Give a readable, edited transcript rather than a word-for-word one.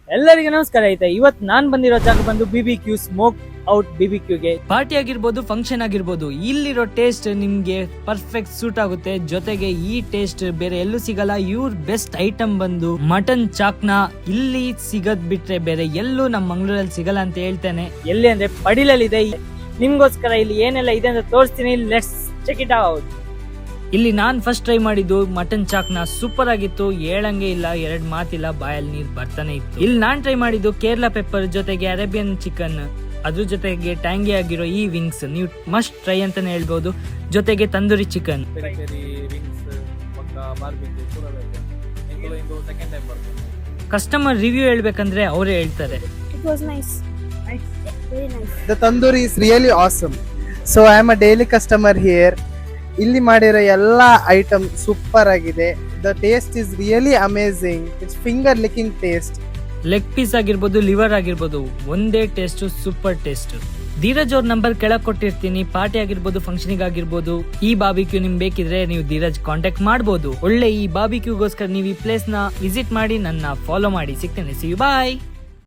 ಎಲ್ಲರಿಗೂ ನಮಸ್ಕಾರ. ಐತೆ ಇವತ್ತು ನಾನ್ ಬಂದಿರೋ ಜಾಗ ಬಂದು BBQ ಸ್ಮೋಕ್ ಔಟ್ BBQಗೆ ಪಾರ್ಟಿ ಆಗಿರ್ಬೋದು, ಫಂಕ್ಷನ್ ಆಗಿರ್ಬೋದು, ಇಲ್ಲಿರೋ ಟೇಸ್ಟ್ ನಿಮ್ಗೆ ಪರ್ಫೆಕ್ಟ್ ಸೂಟ್ ಆಗುತ್ತೆ. ಜೊತೆಗೆ ಈ ಟೇಸ್ಟ್ ಬೇರೆ ಎಲ್ಲೂ ಸಿಗಲ್ಲ. ಇವ್ರ ಬೆಸ್ಟ್ ಐಟಮ್ ಬಂದು ಮಟನ್ ಚಾಕ್ನ ಇಲ್ಲಿ ಸಿಗದ್ ಬಿಟ್ರೆ ಬೇರೆ ಎಲ್ಲೂ ನಮ್ಮ ಮಂಗಳೂರಲ್ಲಿ ಸಿಗಲ್ಲ ಅಂತ ಹೇಳ್ತೇನೆ. ಎಲ್ಲಿ ಅಂದ್ರೆ ಪಡಿಲಲ್ಲಿ ಇದೆ. ನಿಮ್ಗೋಸ್ಕರ ಇಲ್ಲಿ ಏನೆಲ್ಲ ಇದೆ ಅಂತ ತೋರಿಸ್ತೀನಿ. Let's check it out. ಇಲ್ಲಿ ನಾನ್ ಫಸ್ಟ್ ಟ್ರೈ ಮಾಡಿದ್ದು ಮಟನ್ ಚಾಕ್ನ ಸೂಪರ್ ಆಗಿತ್ತು. ಹೇಳಂಗೆ ಇಲ್ಲ, ಎರಡ್ ಮಾತಿಲ್ಲ, ಬಾಯಲ್ಲಿ ನೀರ್ ಬರ್ತಾನೆ ಇತ್ತು. ಇಲ್ಲಿ ನಾನ್ ಟ್ರೈ ಮಾಡಿದ್ದು ಕೇರಳ ಪೆಪ್ಪರ್ ಜೊತೆಗೆ ಅರೇಬಿಯನ್ ಚಿಕನ್, ಅದ್ರ ಜೊತೆಗೆ ಟ್ಯಾಂಗಿ ಆಗಿರೋ ಈ ವಿಂಗ್ಸ್ ನೀವು ಮಸ್ಟ್ ಟ್ರೈ ಅಂತಾನೆ ಹೇಳ್ಬೋದು. ಜೊತೆಗೆ ತಂದೂರಿ ಚಿಕನ್. ಕಸ್ಟಮರ್ ರಿವ್ಯೂ ಹೇಳ್ಬೇಕಂದ್ರೆ ಅವರೇ ಹೇಳ್ತಾರೆ. It was nice. Very nice. The tandoori is really awesome. So I am a daily customer here. ಇಲ್ಲಿ ಮಾಡಿರೋ ಎಲ್ಲ ಐಟಮ್ ಸೂಪರ್ ಆಗಿದೆ. The taste is really amazing. It's finger licking taste. Leg piece ಆಗಿರ್ಬೋದು, liver ಆಗಿರ್ಬೋದು, ಒಂದೇ taste, super taste. Dheeraj ಅವ್ರ number ಕೆಳಗೆ ಕೊಟ್ಟಿರ್ತೀನಿ. ಪಾರ್ಟಿ ಆಗಿರ್ಬೋದು, ಫಂಕ್ಷನ್ ಆಗಿರ್ಬೋದು, ಈ ಬಾರ್ಬಿಕ್ಯೂ ನಿಮ್ಗೆ ಬೇಕಿದ್ರೆ ನೀವು ಧೀರಜ್ ಕಾಂಟ್ಯಾಕ್ಟ್ ಮಾಡಬಹುದು. ಒಳ್ಳೆ ಈ ಬಾರ್ಬಿಕ್ಯೂಗೋಸ್ಕರ ನೀವು ಈ ಪ್ಲೇಸ್ ನ ವಿಸಿಟ್ ಮಾಡಿ, ನನ್ನ ಫಾಲೋ ಮಾಡಿ. ಸಿಗ್ತೇನೆ. See you, bye.